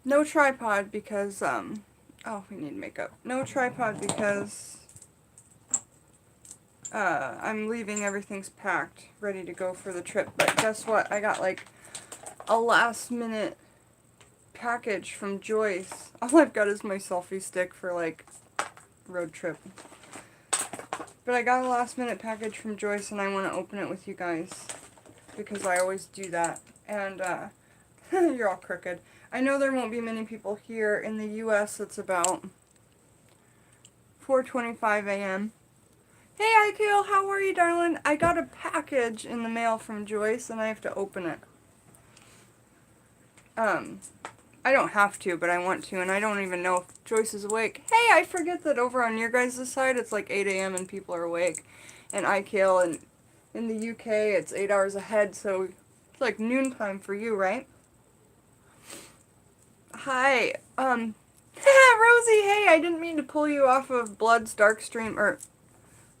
No tripod because, oh, we need makeup. No tripod because, I'm leaving, everything's packed, ready to go for the trip. But guess what? I got, like, a last minute package from Joyce. All I've got is my selfie stick for, like, road trip. But I got a last minute package from Joyce and I want to open it with you guys. Because I always do that. And, you're all crooked. I know there won't be many people here. In the U.S., it's about 4:25 a.m. Hey, Ikeel, how are you, darling? I got a package in the mail from Joyce, and I have to open it. I don't have to, but I want to, and I don't even know if Joyce is awake. Hey, I forget that over on your guys' side, it's like 8 a.m. and people are awake. And Ikeel, and in the UK, it's 8 hours ahead, so it's like noontime for you, right? Hi, Rosie, hey, I didn't mean to pull you off of Blood's dark stream, or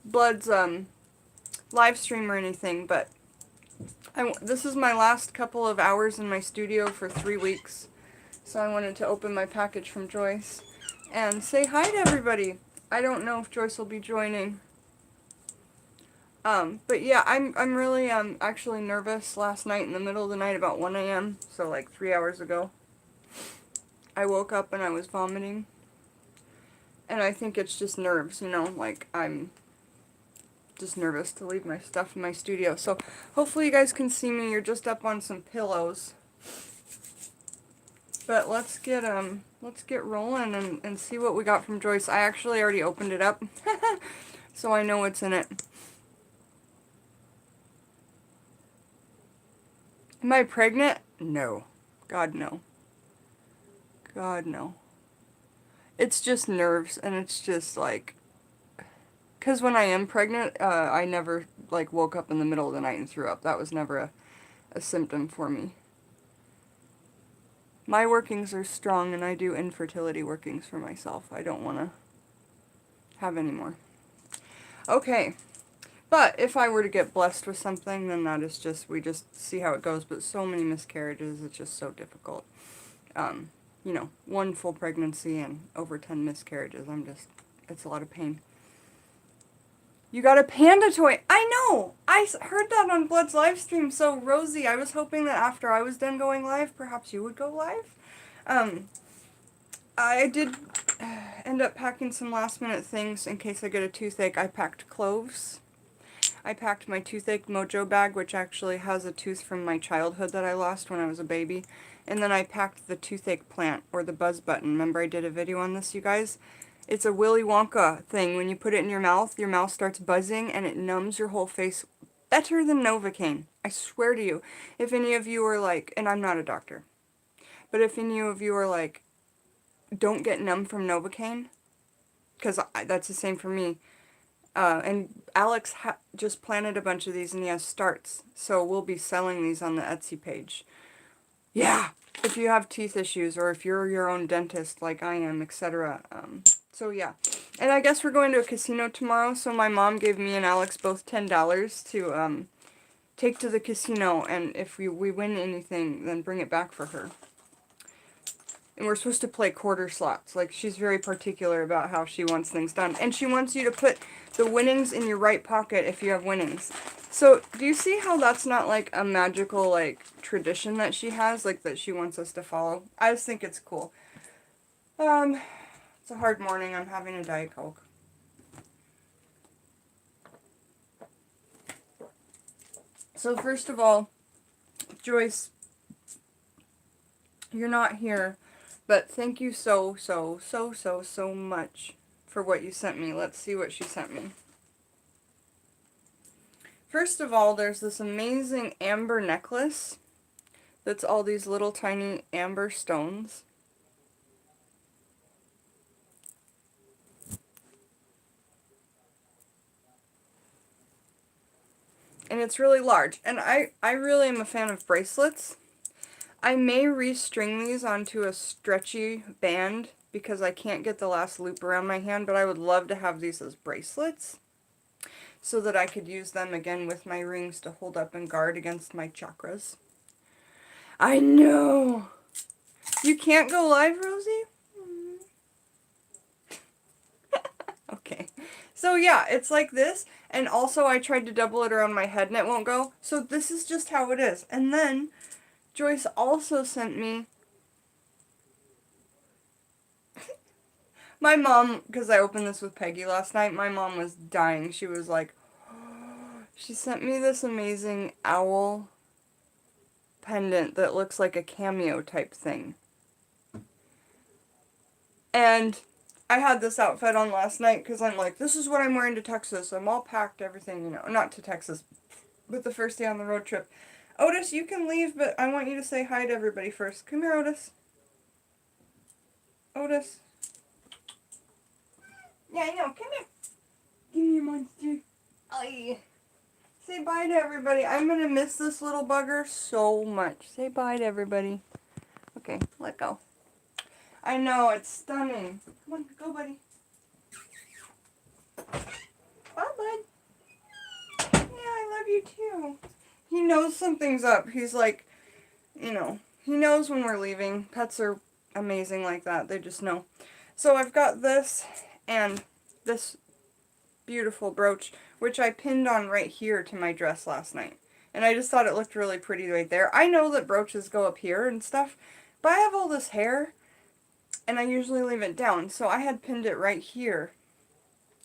Blood's, live stream or anything, but this is my last couple of hours in my studio for 3 weeks, so I wanted to open my package from Joyce and say hi to everybody. I don't know if Joyce will be joining, but yeah, I'm really actually nervous. Last night in the middle of the night, about 1 a.m., so like 3 hours ago, I woke up and I was vomiting, and I think it's just nerves, you know, like I'm just nervous to leave my stuff in my studio. So hopefully you guys can see me. You're just up on some pillows. But let's get rolling and see what we got from Joyce. I actually already opened it up. So I know what's in it. Am I pregnant? No. God no. God no. It's just nerves, and it's just like, because when I am pregnant, I never like woke up in the middle of the night and threw up. That was never a symptom for me. My workings are strong, and I do infertility workings for myself. I don't want to have any more. Okay. But if I were to get blessed with something, then that is just, we just see how it goes. But so many miscarriages, it's just so difficult. You know, 1 full pregnancy and over 10 miscarriages. It's a lot of pain. You got a panda toy. I know. I heard that on Blood's live stream. So, Rosie, I was hoping that after I was done going live, perhaps you would go live. I did end up packing some last minute things in case I get a toothache. I packed cloves. I packed my toothache mojo bag, which actually has a tooth from my childhood that I lost when I was a baby. And then I packed the toothache plant, or the buzz button. Remember I did a video on this, you guys? It's a Willy Wonka thing. When you put it in your mouth starts buzzing, and it numbs your whole face better than Novocaine. I swear to you. If any of you are like, and I'm not a doctor, but if any of you are like, don't get numb from Novocaine, because that's the same for me. And Alex just planted a bunch of these, and he has starts. So we'll be selling these on the Etsy page. Yeah, if you have teeth issues, or if you're your own dentist like I am, etc. So yeah. And I guess we're going to a casino tomorrow, so my mom gave me and Alex both $10 to take to the casino, and if we win anything, then bring it back for her. And we're supposed to play quarter slots. Like, she's very particular about how she wants things done. And she wants you to put the winnings in your right pocket if you have winnings. So, do you see how that's not, like, a magical, like, tradition that she has? Like, that she wants us to follow? I just think it's cool. It's a hard morning. I'm having a Diet Coke. So, first of all, Joyce, you're not here. But thank you so much for what you sent me. Let's see what she sent me. First of all, there's this amazing amber necklace that's all these little tiny amber stones. And it's really large. And I really am a fan of bracelets. I may restring these onto a stretchy band because I can't get the last loop around my hand, but I would love to have these as bracelets so that I could use them again with my rings to hold up and guard against my chakras. I know! You can't go live, Rosie? Okay. So yeah, it's like this, and also I tried to double it around my head and it won't go. So this is just how it is. And then Joyce also sent me my mom, because I opened this with Peggy last night, my mom was dying. She was like, she sent me this amazing owl pendant that looks like a cameo type thing. And I had this outfit on last night because I'm like, this is what I'm wearing to Texas. I'm all packed, everything, you know. Not to Texas, but the first day on the road trip. Otis, you can leave, but I want you to say hi to everybody first. Come here, Otis. Otis. Yeah, I know. Come here. Give me your monster. Aye. Say bye to everybody. I'm going to miss this little bugger so much. Say bye to everybody. Okay, let go. I know, it's stunning. Come on, go, buddy. Bye, bud. Yeah, I love you too. He knows something's up. He's like, you know, he knows when we're leaving. Pets are amazing like that. They just know. So I've got this and this beautiful brooch, which I pinned on right here to my dress last night. And I just thought it looked really pretty right there. I know that brooches go up here and stuff, but I have all this hair, and I usually leave it down. So I had pinned it right here.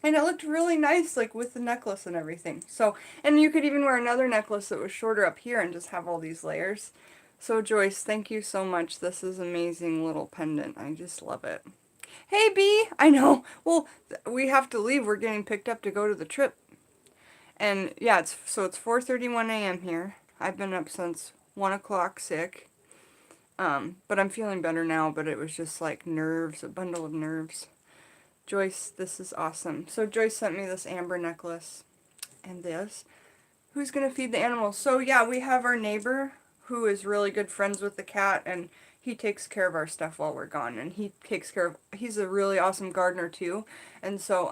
And it looked really nice, like, with the necklace and everything. So, and you could even wear another necklace that was shorter up here and just have all these layers. So, Joyce, thank you so much. This is an amazing little pendant. I just love it. Hey, Bee! I know. Well, we have to leave. We're getting picked up to go to the trip. And, yeah, it's 4:31 a.m. here. I've been up since 1 o'clock sick. But I'm feeling better now, but it was just like nerves, a bundle of nerves. Joyce, this is awesome. So Joyce sent me this amber necklace and this. Who's going to feed the animals? So yeah, we have our neighbor who is really good friends with the cat, and he takes care of our stuff while we're gone. And he takes care of, he's a really awesome gardener too. And so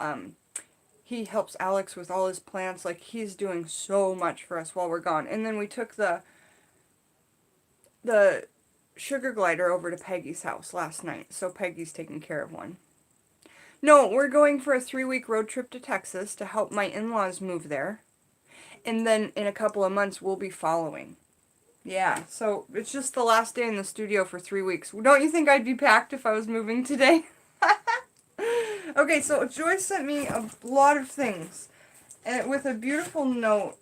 he helps Alex with all his plants. Like, he's doing so much for us while we're gone. And then we took the sugar glider over to Peggy's house last night. So Peggy's taking care of one. No, we're going for a 3-week road trip to Texas to help my in-laws move there. And then in a couple of months, we'll be following. Yeah, so it's just the last day in the studio for 3 weeks. Don't you think I'd be packed if I was moving today? Okay, so Joyce sent me a lot of things. And with a beautiful note.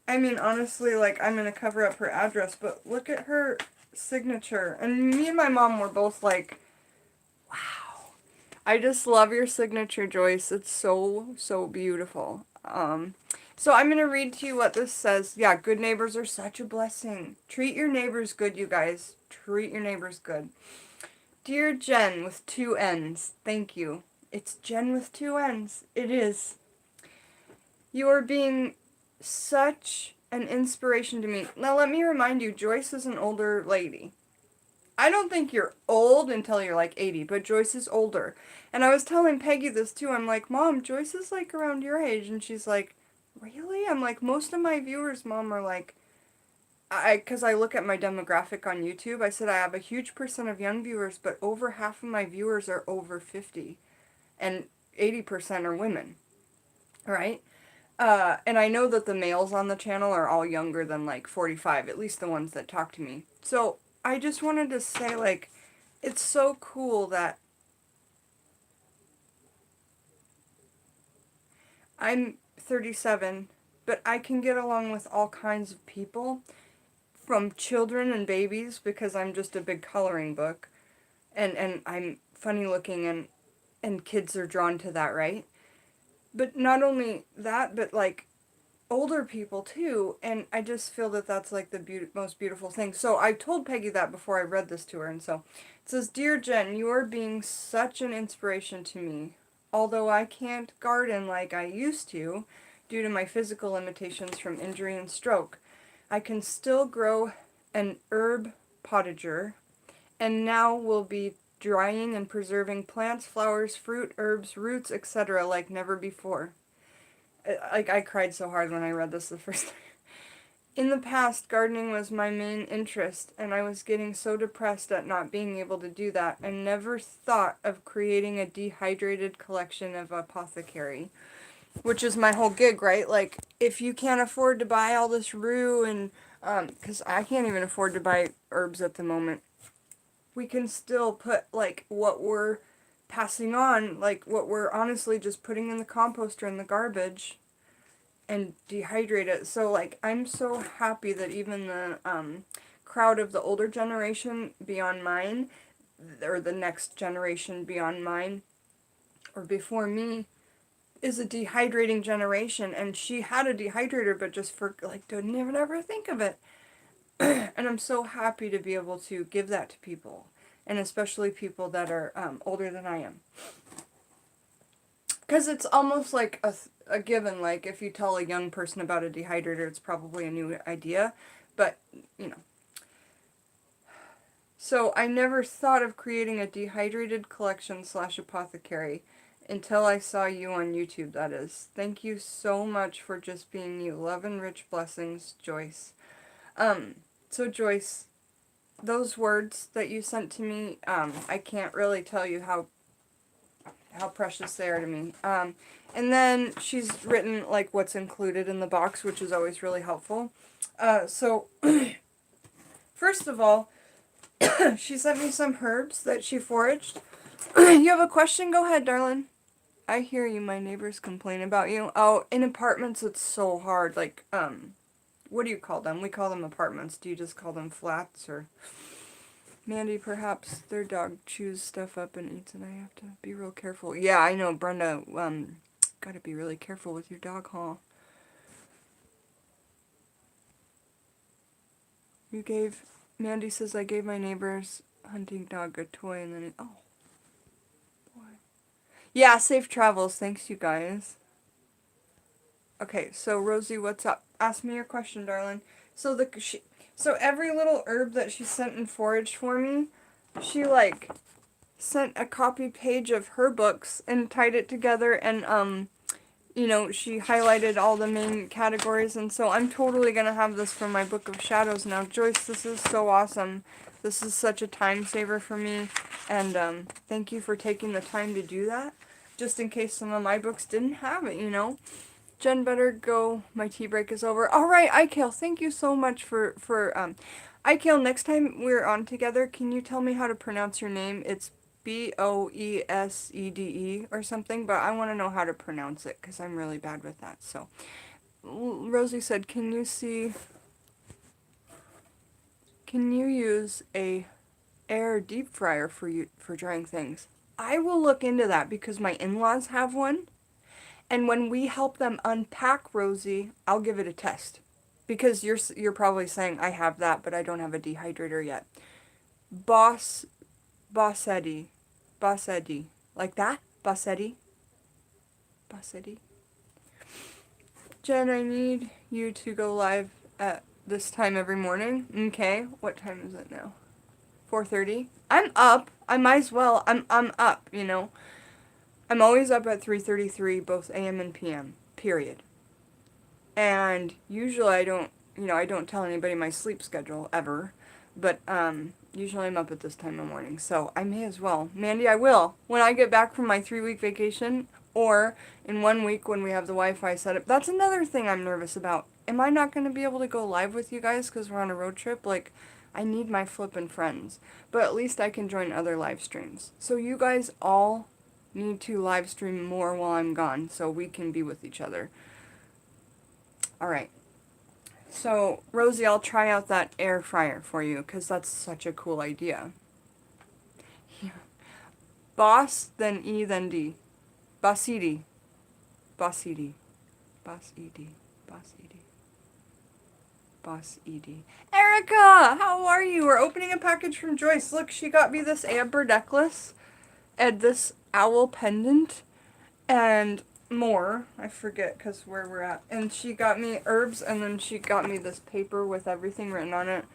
I mean, honestly, like, I'm going to cover up her address, but look at her signature. And me and my mom were both like, wow. I just love your signature, Joyce. It's so, so beautiful. So I'm going to read to you what this says. Yeah, good neighbors are such a blessing. Treat your neighbors good, you guys. Treat your neighbors good. Dear Jen with 2 N's, thank you. It's Jen with 2 N's. It is. You are being such an inspiration to me. Now let me remind you, Joyce is an older lady. I don't think you're old until you're like 80, but Joyce is older. And I was telling Peggy this too. I'm like, Mom, Joyce is like around your age. And she's like, really? I'm like, most of my viewers, Mom, are like, because I look at my demographic on YouTube, I said I have a huge percent of young viewers, but over half of my viewers are over 50. And 80% are women. Right? And I know that the males on the channel are all younger than like 45, at least the ones that talk to me. So I just wanted to say, like, it's so cool that I'm 37, but I can get along with all kinds of people, from children and babies, because I'm just a big coloring book, and I'm funny looking, and kids are drawn to that, right? But not only that, but like older people too, and I just feel that that's like the most beautiful thing. So I told Peggy that before I read this to her, and so it says, Dear Jen, you are being such an inspiration to me. Although I can't garden like I used to due to my physical limitations from injury and stroke, I can still grow an herb potager, and now will be drying and preserving plants, flowers, fruit, herbs, roots, etc. like never before. Like, I cried so hard when I read this the first time. In the past, gardening was my main interest, and I was getting so depressed at not being able to do that. I never thought of creating a dehydrated collection of apothecary, which is my whole gig, right? Like, if you can't afford to buy all this rue and, because I can't even afford to buy herbs at the moment, we can still put, like, what we're passing on, like, what we're honestly just putting in the compost or in the garbage and dehydrate it. So, like, I'm so happy that even the crowd of the older generation beyond mine, or the next generation beyond mine, or before me, is a dehydrating generation. And she had a dehydrator, but just for, like, didn't even ever think of it. And I'm so happy to be able to give that to people, and especially people that are older than I am. Because it's almost like a given, like if you tell a young person about a dehydrator, it's probably a new idea, but, you know. So I never thought of creating a dehydrated collection / apothecary until I saw you on YouTube, that is. Thank you so much for just being you. Love and rich blessings, Joyce. So Joyce, those words that you sent to me, I can't really tell you how precious they are to me. And then she's written, like, what's included in the box, which is always really helpful. So, first of all, she sent me some herbs that she foraged. You have a question? Go ahead, darling. I hear you. My neighbors complain about you. Oh, in apartments, it's so hard. Like, what do you call them? We call them apartments. Do you just call them flats, or... Mandy, perhaps their dog chews stuff up and eats, and I have to be real careful. Yeah, I know, Brenda, gotta be really careful with your dog, huh? Mandy says, I gave my neighbor's hunting dog a toy, and then it, oh, boy. Yeah, safe travels, thanks you guys. Okay, so Rosie, what's up? Ask me your question, darling. So so every little herb that she sent and foraged for me, she, like, sent a copy page of her books and tied it together, and you know, she highlighted all the main categories, and so I'm totally gonna have this for my Book of Shadows now. Joyce, this is so awesome. This is such a time saver for me, and thank you for taking the time to do that, just in case some of my books didn't have it, you know. Jen, better go. My tea break is over. All right, Ikale, thank you so much for Ikale, next time we're on together, can you tell me how to pronounce your name? It's Boesede or something, but I want to know how to pronounce it because I'm really bad with that. So, Rosie said, can you use a air deep fryer for drying things? I will look into that because my in-laws have one. And when we help them unpack, Rosie, I'll give it a test. Because you're probably saying, I have that, but I don't have a dehydrator yet. Bosetti. Like that? Bosetti. Jen, I need you to go live at this time every morning. Okay, what time is it now? 4:30? I'm up. I might as well. I'm up, you know. I'm always up at 3:33, both AM and PM, period. And usually I don't tell anybody my sleep schedule, ever. But, usually I'm up at this time of morning, so I may as well. Mandy, I will. When I get back from my 3-week vacation, or in 1 week when we have the Wi-Fi set up. That's another thing I'm nervous about. Am I not going to be able to go live with you guys because we're on a road trip? Like, I need my flippin' friends. But at least I can join other live streams. So you guys all need to live stream more while I'm gone so we can be with each other. Alright. So, Rosie, I'll try out that air fryer for you because that's such a cool idea. Yeah. Boss, then E, then D. Bossidi. Bossidi. Boss-E-D. Boss-E-D. Boss-E-D. Erica! How are you? We're opening a package from Joyce. Look, she got me this amber necklace and this owl pendant and more. I forget because where we're at. And she got me herbs, and then she got me this paper with everything written on it.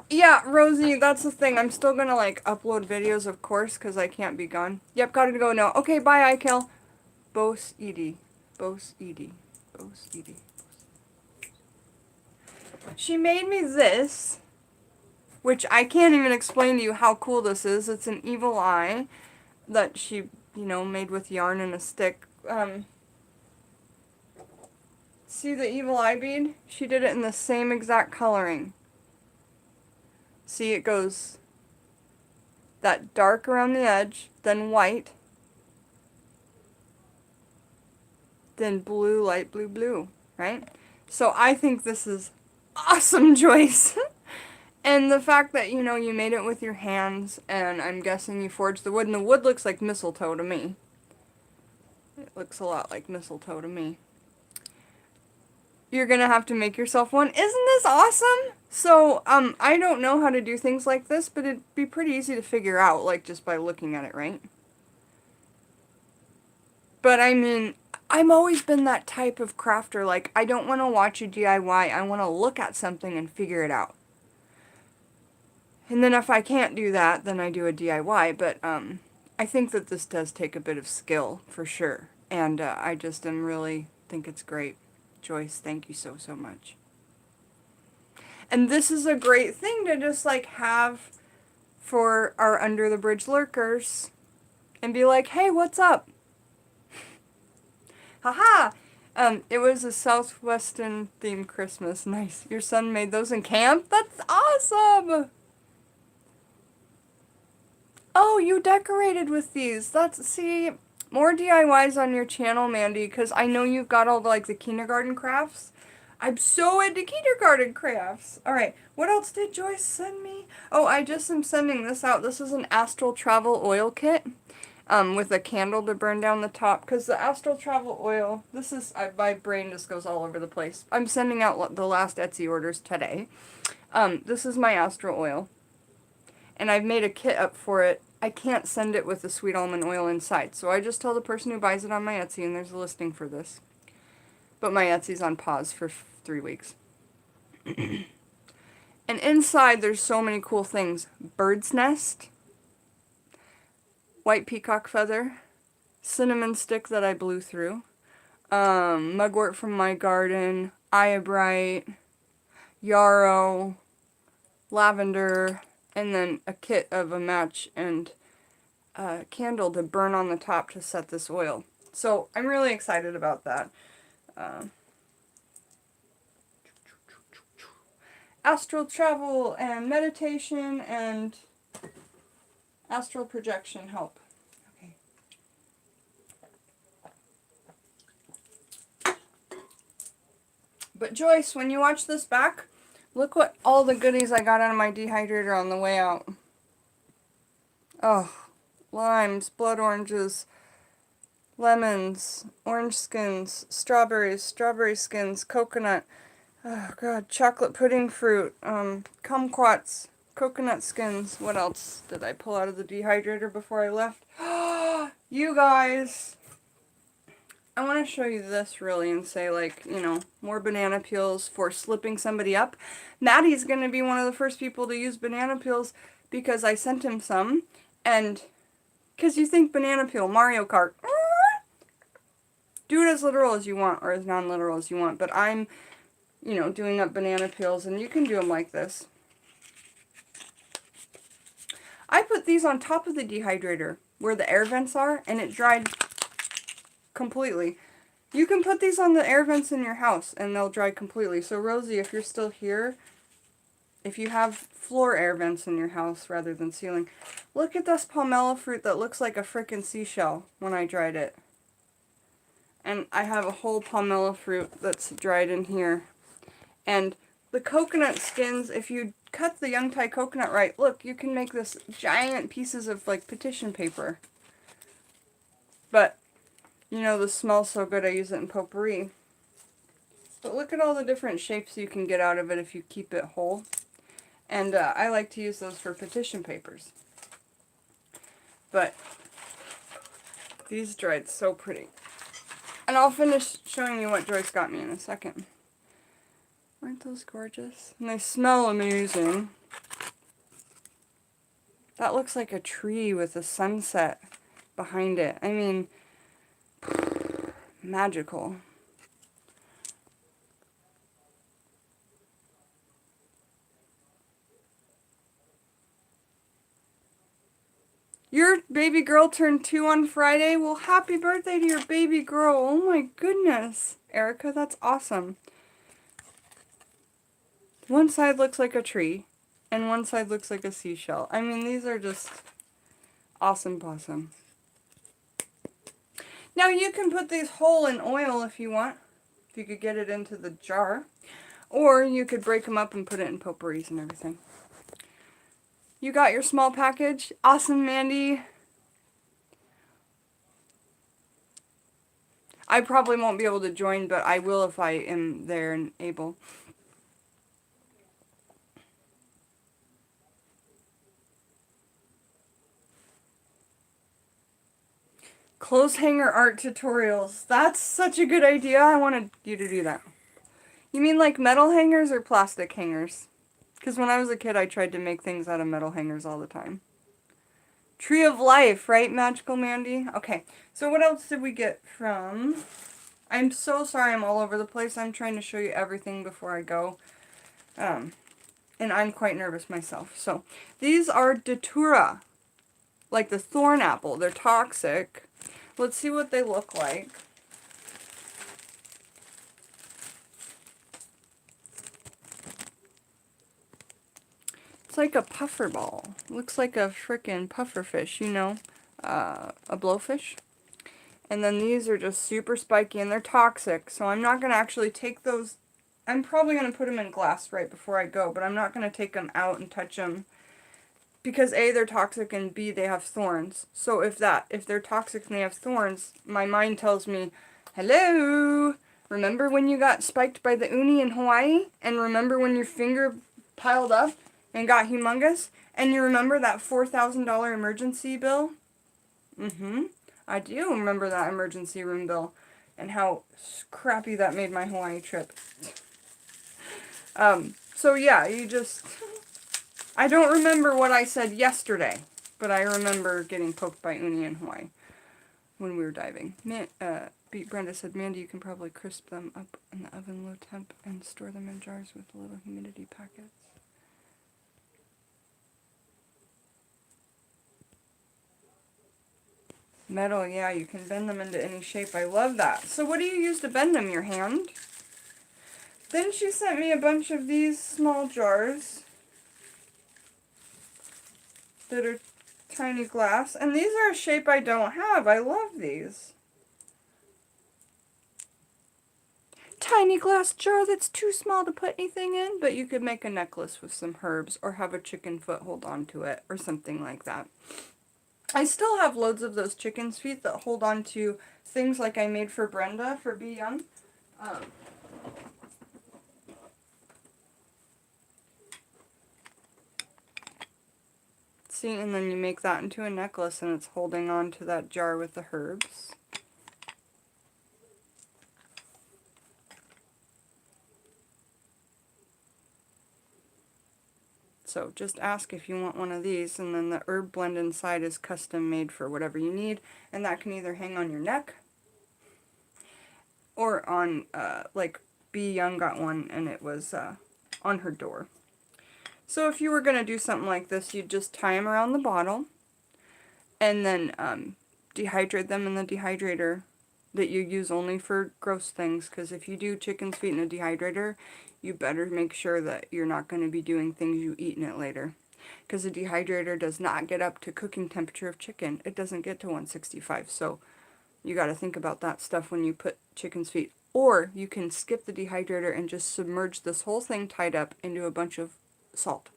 Yeah, Rosie, that's the thing. I'm still gonna, like, upload videos, of course, because I can't be gone. Yep, gotta go now. Okay, bye, Ikale. Boss-E-D. Boss-E-D. Boss-E-D. She made me this, which I can't even explain to you how cool this is. It's an evil eye that she, made with yarn and a stick. See the evil eye bead? She did it in the same exact coloring. See, it goes that dark around the edge, then white, then blue, light blue, blue, right? So I think this is awesome, Joyce. And the fact that, you made it with your hands, and I'm guessing you forged the wood, and the wood looks like mistletoe to me. It looks a lot like mistletoe to me. You're gonna have to make yourself one. Isn't this awesome? So, I don't know how to do things like this, but it'd be pretty easy to figure out, like, just by looking at it, right? But, I mean, I've always been that type of crafter. Like, I don't want to watch a DIY. I want to look at something and figure it out. And then if I can't do that, then I do a DIY. But, I think that this does take a bit of skill, for sure. And, I just really think it's great. Joyce, thank you so, so much. And this is a great thing to just, like, have for our Under the Bridge lurkers. And be like, hey, what's up? Haha! It was a Southwestern themed Christmas. Nice. Your son made those in camp? That's awesome! Oh, you decorated with these. See, more DIYs on your channel, Mandy, because I know you've got all the kindergarten crafts. I'm so into kindergarten crafts. Alright, what else did Joyce send me? Oh, I just am sending this out. This is an Astral Travel oil kit. With a candle to burn down the top, because the Astral Travel oil, my brain just goes all over the place. I'm sending out the last Etsy orders today. This is my Astral oil, and I've made a kit up for it. I can't send it with the sweet almond oil inside, so I just tell the person who buys it on my Etsy, and there's a listing for this. But my Etsy's on pause for 3 weeks. And inside, there's so many cool things. Bird's nest, white peacock feather, cinnamon stick that I blew through, mugwort from my garden, ayabrite, yarrow, lavender, and then a kit of a match and a candle to burn on the top to set this oil. So I'm really excited about that. Astral travel and meditation and astral projection help. Okay. But Joyce, when you watch this back, look what all the goodies I got out of my dehydrator on the way out. Oh, limes, blood oranges, lemons, orange skins, strawberries, strawberry skins, coconut, oh god, chocolate pudding fruit, kumquats, coconut skins. What else did I pull out of the dehydrator before I left? You guys! I want to show you this really and say, like, more banana peels for slipping somebody up. Maddie's going to be one of the first people to use banana peels because I sent him some. And, because you think banana peel, Mario Kart. Do it as literal as you want or as non-literal as you want. But I'm, doing up banana peels, and you can do them like this. I put these on top of the dehydrator where the air vents are, and it dried completely. You can put these on the air vents in your house, and they'll dry completely. So, Rosie, if you're still here, if you have floor air vents in your house rather than ceiling, look at this pomelo fruit that looks like a frickin' seashell when I dried it. And I have a whole pomelo fruit that's dried in here. And the coconut skins, if you cut the young Thai coconut right, look, you can make this giant pieces of, like, petition paper. But, this smells so good I use it in potpourri. But look at all the different shapes you can get out of it if you keep it whole. And I like to use those for petition papers. But these dried so pretty. And I'll finish showing you what Joyce got me in a second. Aren't those gorgeous? And they smell amazing. That looks like a tree with a sunset behind it. I mean, magical. Your baby girl turned 2 on Friday. Well, happy birthday to your baby girl. Oh my goodness. Erica, that's awesome. One side looks like a tree, and one side looks like a seashell. I mean, these are just awesome possum. Now, you can put these whole in oil if you want. If you could get it into the jar. Or you could break them up and put it in potpourris and everything. You got your small package. Awesome, Mandy. I probably won't be able to join, but I will if I am there and able. Clothes hanger art tutorials. That's such a good idea. I wanted you to do that. You mean like metal hangers or plastic hangers? Because when I was a kid, I tried to make things out of metal hangers all the time. Tree of Life, right, Magical Mandy? Okay, so what else did we get from... I'm so sorry I'm all over the place. I'm trying to show you everything before I go. And I'm quite nervous myself. So, these are Datura. Like the thorn apple. They're toxic. Let's see what they look like. It's like a puffer ball. Looks like a frickin' puffer fish, you know, a blowfish. And then these are just super spiky and they're toxic, so I'm not going to actually take those. I'm probably going to put them in glass right before I go, but I'm not going to take them out and touch them. Because A, they're toxic, and B, they have thorns. So if they're toxic and they have thorns, my mind tells me, hello, remember when you got spiked by the uni in Hawaii? And remember when your finger piled up and got humongous? And you remember that $4,000 emergency bill? Mm-hmm. I do remember that emergency room bill. And how crappy that made my Hawaii trip. So yeah, you just... I don't remember what I said yesterday, but I remember getting poked by uni in Hawaii when we were diving. Brenda said, Mandy, you can probably crisp them up in the oven low temp and store them in jars with little humidity packets. Metal, yeah, you can bend them into any shape. I love that. So what do you use to bend them? Your hand? Then she sent me a bunch of these small jars that are tiny glass. And these are a shape I don't have. I love these. Tiny glass jar that's too small to put anything in, but you could make a necklace with some herbs or have a chicken foot hold on to it or something like that. I still have loads of those chicken's feet that hold on to things like I made for Brenda for Be Young. See, and then you make that into a necklace and it's holding on to that jar with the herbs. So just ask if you want one of these, and then the herb blend inside is custom made for whatever you need, and that can either hang on your neck or on, like Be Young got one and it was on her door. So if you were going to do something like this, you'd just tie them around the bottle and then dehydrate them in the dehydrator that you use only for gross things, because if you do chicken's feet in a dehydrator, you better make sure that you're not going to be doing things you eat in it later. Because a dehydrator does not get up to cooking temperature of chicken. It doesn't get to 165, so you got to think about that stuff when you put chicken's feet. Or you can skip the dehydrator and just submerge this whole thing tied up into a bunch of salt.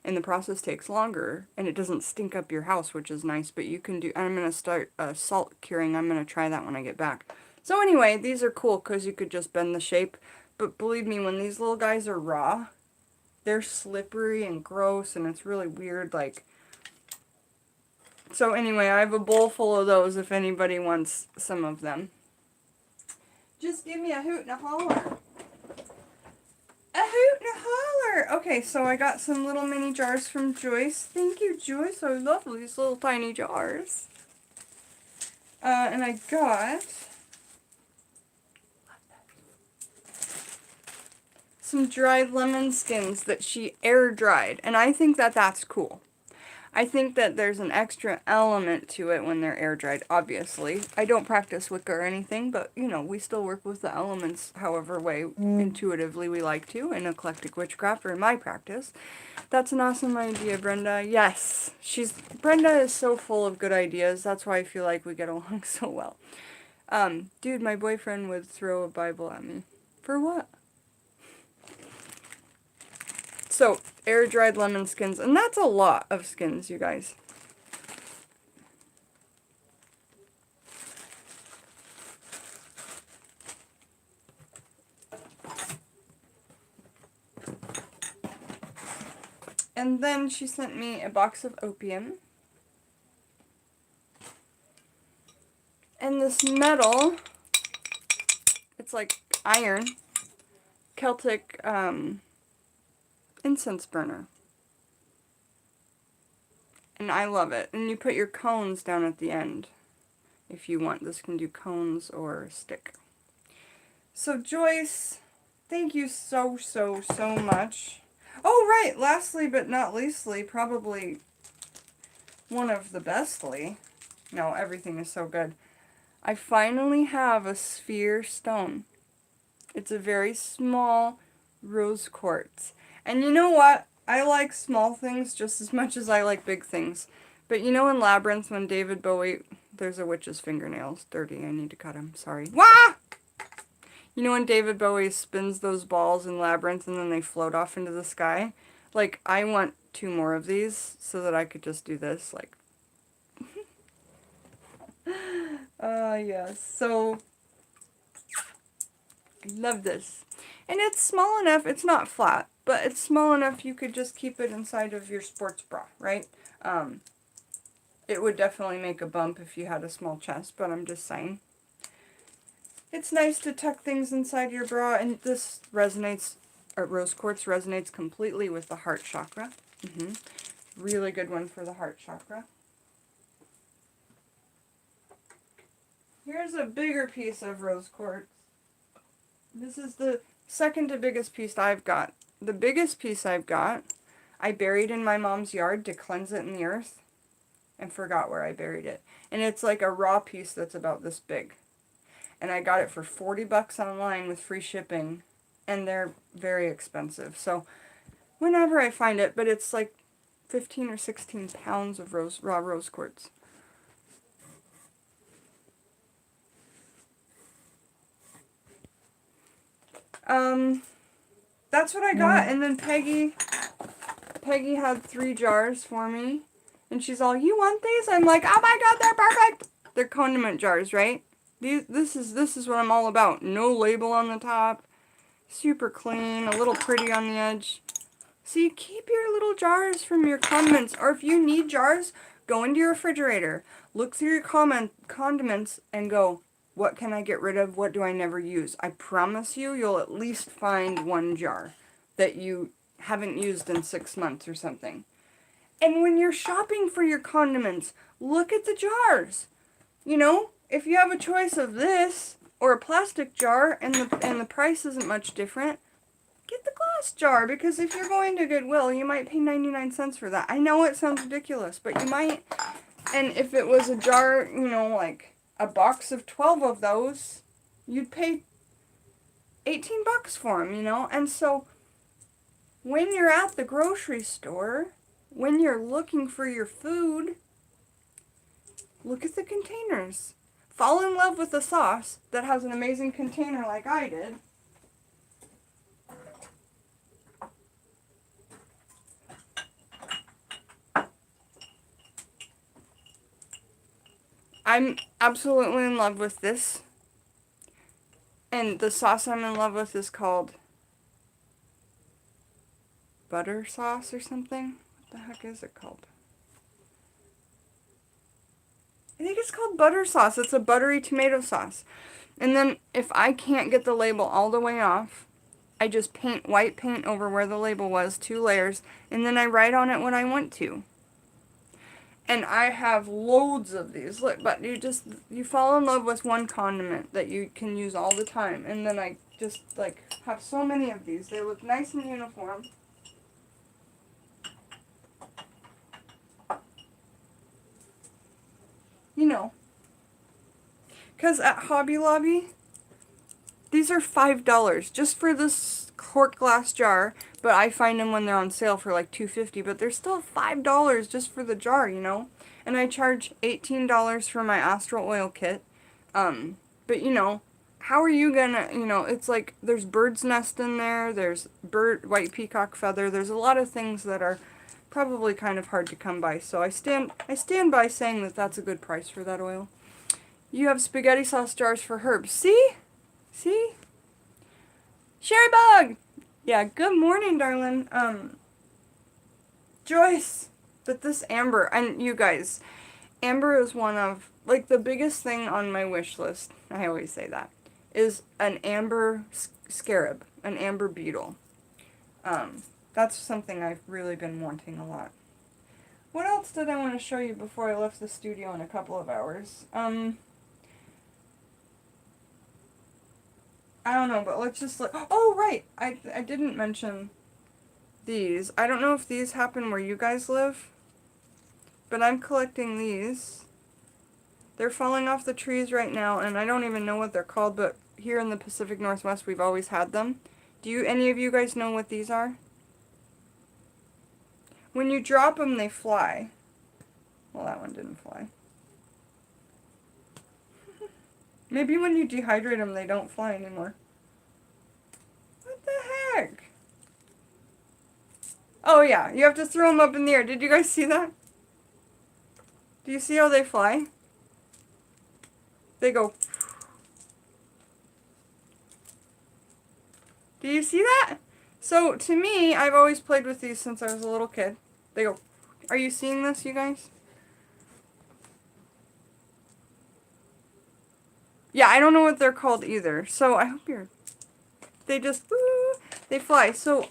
And the process takes longer, and it doesn't stink up your house, which is nice, but you can do... I'm going to start salt curing. I'm going to try that when I get back. So anyway, these are cool because you could just bend the shape. But believe me, when these little guys are raw, they're slippery and gross, and it's really weird, like... So anyway, I have a bowl full of those if anybody wants some of them. Just give me a hoot and a holler. A hoot and a holler! Okay, so I got some little mini jars from Joyce. Thank you, Joyce. I love these little tiny jars. And I got some dried lemon skins that she air dried. And I think that that's cool. I think that there's an extra element to it when they're air dried, obviously. I don't practice Wicca or anything, but, you know, we still work with the elements however way intuitively we like to in eclectic witchcraft or in my practice. That's an awesome idea, Brenda. Yes, Brenda is so full of good ideas. That's why I feel like we get along so well. Dude, my boyfriend would throw a Bible at me. For what? So, air-dried lemon skins, and that's a lot of skins, you guys. And then she sent me a box of opium. And this metal, it's like iron, Celtic incense burner. And I love it. And you put your cones down at the end if you want. This can do cones or a stick. So Joyce, thank you so much. Oh, right. Lastly but not leastly, probably one of the bestly. No, everything is so good. I finally have a sphere stone. It's a very small rose quartz. And you know what? I like small things just as much as I like big things. But you know in Labyrinth when David Bowie... There's a witch's fingernails. Dirty. I need to cut them. Sorry. Wah! You know when David Bowie spins those balls in Labyrinth and then they float off into the sky? Like, I want 2 more of these so that I could just do this. Like... yes. So... I love this. And it's small enough, it's not flat, but it's small enough you could just keep it inside of your sports bra, right? It would definitely make a bump if you had a small chest, but I'm just saying. It's nice to tuck things inside your bra, and this resonates, or rose quartz resonates completely with the heart chakra. Really good one for the heart chakra. Here's a bigger piece of rose quartz. This is the second to biggest piece I've got. The biggest piece I've got, I buried in my mom's yard to cleanse it in the earth and forgot where I buried it. And it's like a raw piece that's about this big. And I got it for 40 bucks online with free shipping. And they're very expensive. So whenever I find it, but it's like 15 or 16 pounds of raw rose quartz. That's what I got. And then Peggy had 3 jars for me. And she's all, you want these? I'm like, oh my god, they're perfect! They're condiment jars, right? This is what I'm all about. No label on the top. Super clean. A little pretty on the edge. So you keep your little jars from your condiments. Or if you need jars, go into your refrigerator. Look through your condiments and go, what can I get rid of? What do I never use? I promise you'll at least find 1 jar that you haven't used in 6 months or something. And when you're shopping for your condiments, look at the jars. You know, if you have a choice of this or a plastic jar and the price isn't much different, get the glass jar, because if you're going to Goodwill, you might pay 99 cents for that. I know it sounds ridiculous, but you might. And if it was a jar, you know, like a box of 12 of those, you'd pay 18 bucks for them, you know? And so when you're at the grocery store, when you're looking for your food, look at the containers. Fall in love with a sauce that has an amazing container like I did. I'm absolutely in love with this. And the sauce I'm in love with is called butter sauce or something. What the heck is it called? I think it's called butter sauce. It's a buttery tomato sauce. And then if I can't get the label all the way off, I just paint white paint over where the label was, 2 layers, and then I write on it what I want to. And I have loads of these. Look, but you fall in love with one condiment that you can use all the time. And then I just, like, have so many of these. They look nice and uniform. you know. Because at Hobby Lobby, these are $5 just for this quart glass jar, but I find them when they're on sale for like $2.50, but they're still $5 just for the jar, you know? And I charge $18 for my Astral Oil kit. But you know, how are you gonna, you know, it's like there's bird's nest in there, there's white peacock feather, there's a lot of things that are probably kind of hard to come by. So I stand by saying that that's a good price for that oil. You have spaghetti sauce jars for herbs. See? See? Sherry Bug! Yeah, good morning, darling. Joyce. But this amber, and you guys, amber is one of, like, the biggest thing on my wish list, I always say that, is an amber scarab, an amber beetle. That's something I've really been wanting a lot. What else did I want to show you before I left the studio in a couple of hours? I don't know, but let's just look. Oh, right! I didn't mention these. I don't know if these happen where you guys live, but I'm collecting these. They're falling off the trees right now, and I don't even know what they're called, but here in the Pacific Northwest, we've always had them. Do any of you guys know what these are? When you drop them, they fly. Well, that one didn't fly. Maybe when you dehydrate them, they don't fly anymore. What the heck? Oh yeah, you have to throw them up in the air. Did you guys see that? Do you see how they fly? They go. Do you see that? So to me, I've always played with these since I was a little kid. They go. Are you seeing this, you guys? Yeah, I don't know what they're called either. So I hope you're... They just... They fly. So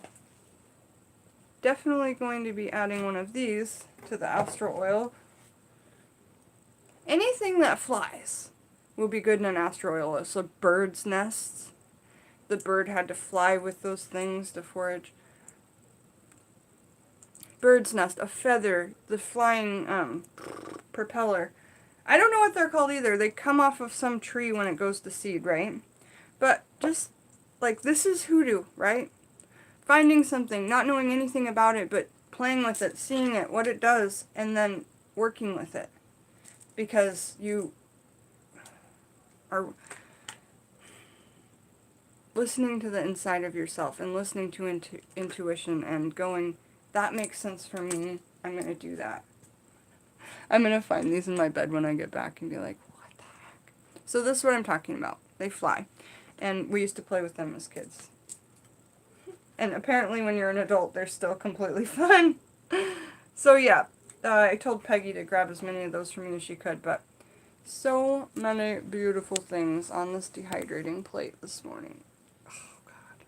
definitely going to be adding one of these to the Astral Oil. Anything that flies will be good in an Astral Oil. So birds' nests. The bird had to fly with those things to forage. Bird's nest, a feather, the flying propeller. I don't know what they're called either. They come off of some tree when it goes to seed, right? But just, like, this is hoodoo, right? Finding something, not knowing anything about it, but playing with it, seeing it, what it does, and then working with it. Because you are listening to the inside of yourself and listening to intuition and going, that makes sense for me, I'm going to do that. I'm going to find these in my bed when I get back and be like, what the heck? So this is what I'm talking about. They fly. And we used to play with them as kids. And apparently when you're an adult, they're still completely fun. So yeah, I told Peggy to grab as many of those for me as she could, but so many beautiful things on this dehydrating plate this morning. Oh, God.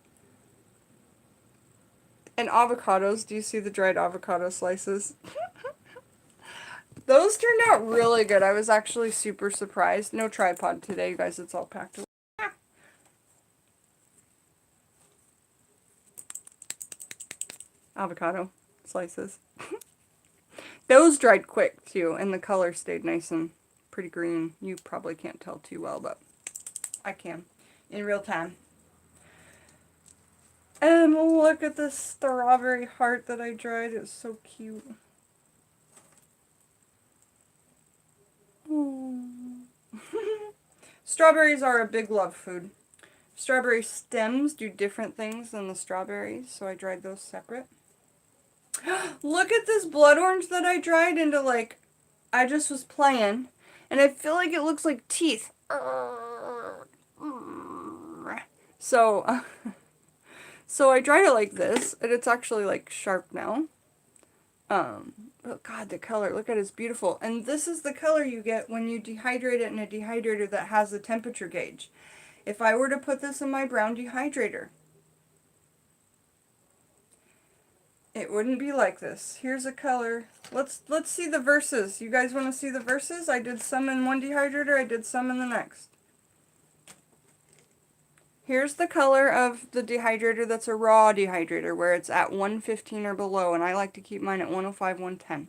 And avocados. Do you see the dried avocado slices? Those turned out really good. I was actually super surprised. No tripod today, guys. It's all packed away. Avocado slices. Those dried quick, too, and the color stayed nice and pretty green. You probably can't tell too well, but I can. In real time. And look at this strawberry heart that I dried. It's so cute. Strawberries are a big love food. Strawberry stems do different things than the strawberries, so I dried those separate. Look at this blood orange that I dried into, like, I just was playing, and I feel like it looks like teeth. So, so I dried it like this, and it's actually, like, sharp now. But God, the color, look at it, it's beautiful. And this is the color you get when you dehydrate it in a dehydrator that has a temperature gauge. If I were to put this in my brown dehydrator, it wouldn't be like this. Here's a color. Let's see the verses. You guys want to see the verses? I did some in one dehydrator, I did some in the next. Here's the color of the dehydrator that's a raw dehydrator, where it's at 115 or below, and I like to keep mine at 105, 110.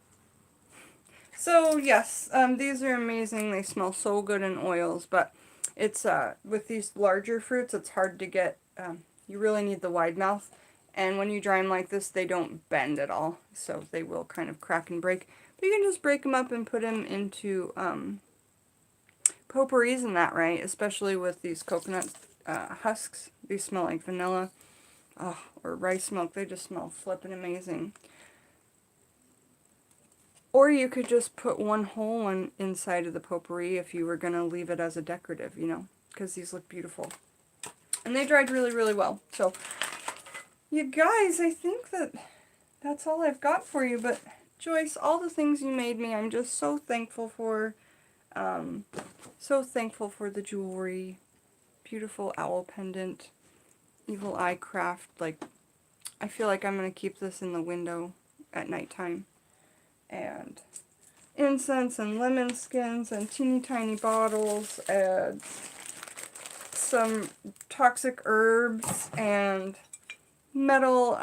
So yes, these are amazing. They smell so good in oils, but it's with these larger fruits, it's hard to get. You really need the wide mouth, and when you dry them like this, they don't bend at all, so they will kind of crack and break. But you can just break them up and put them into potpourris and that, right? Especially with these coconut husks. These smell like vanilla, or rice milk. They just smell flippin' amazing. Or you could just put one whole one inside of the potpourri if you were going to leave it as a decorative, you know, because these look beautiful. And they dried really, really well. So, you guys, I think that's all I've got for you. But, Joyce, all the things you made me, I'm just so thankful for. So thankful for the jewelry. Beautiful owl pendant. Evil eye craft. Like, I feel like I'm going to keep this in the window at nighttime. And incense and lemon skins and teeny tiny bottles and some toxic herbs and metal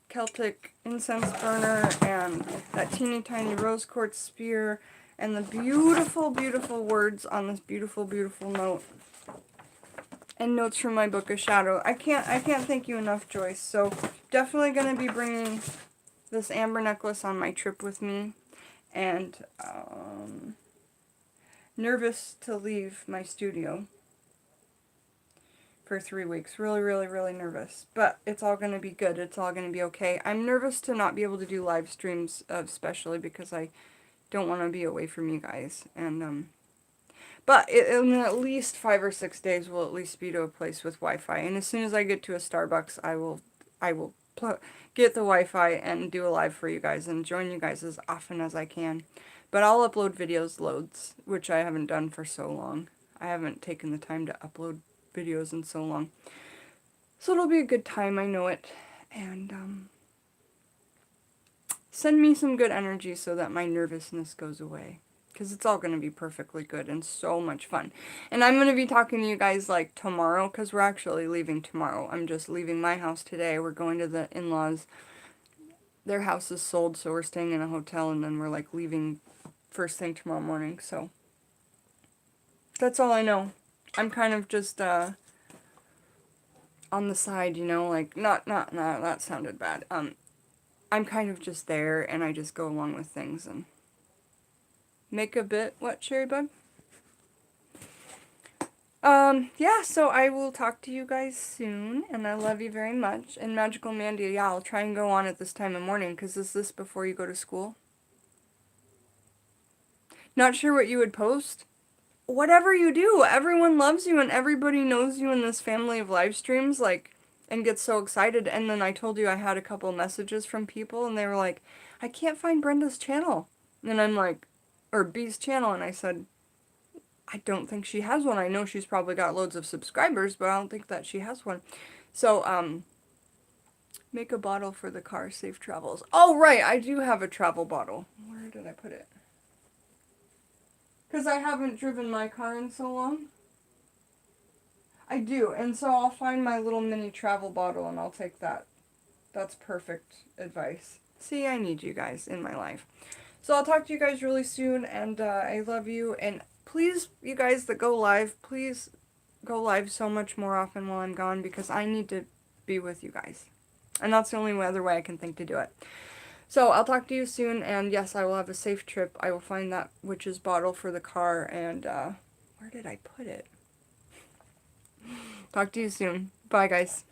Celtic incense burner and that teeny tiny rose quartz spear and the beautiful, beautiful words on this beautiful, beautiful note. And notes from my book of shadow. I can't thank you enough, Joyce. So definitely going to be bringing this amber necklace on my trip with me, and nervous to leave my studio for 3 weeks. Really, really, really nervous. But it's all going to be good. It's all going to be okay. I'm nervous to not be able to do live streams, especially because I don't want to be away from you guys. And but in at least 5 or 6 days, we'll at least be to a place with Wi-Fi. And as soon as I get to a Starbucks, I will get the Wi-Fi and do a live for you guys and join you guys as often as I can. But I'll upload videos loads, which I haven't done for so long. I haven't taken the time to upload videos in so long. So it'll be a good time, I know it. And send me some good energy so that my nervousness goes away. Because it's all going to be perfectly good and so much fun. And I'm going to be talking to you guys like tomorrow, because we're actually leaving tomorrow. I'm just leaving my house today. We're going to the in-laws. Their house is sold, so we're staying in a hotel, and then we're like leaving first thing tomorrow morning. So that's all I know. I'm kind of just on the side, you know, like not that sounded bad. I'm kind of just there, and I just go along with things and make a bit, what, Cherry Bug? Yeah, so I will talk to you guys soon, and I love you very much. And Magical Mandy, yeah, I'll try and go on at this time of morning, because is this before you go to school? Not sure what you would post? Whatever you do, everyone loves you, and everybody knows you in this family of live streams, like, and gets so excited. And then I told you I had a couple messages from people, and they were like, I can't find Brenda's channel. And I'm like, or B's channel, and I said, I don't think she has one. I know she's probably got loads of subscribers, but I don't think that she has one. So, make a bottle for the car, safe travels. Oh, right, I do have a travel bottle. Where did I put it? Because I haven't driven my car in so long. I do, and so I'll find my little mini travel bottle and I'll take that. That's perfect advice. See, I need you guys in my life. So I'll talk to you guys really soon, and I love you, and please, you guys that go live, please go live so much more often while I'm gone, because I need to be with you guys. And that's the only other way I can think to do it. So I'll talk to you soon, and yes, I will have a safe trip. I will find that witch's bottle for the car, and where did I put it? Talk to you soon. Bye, guys.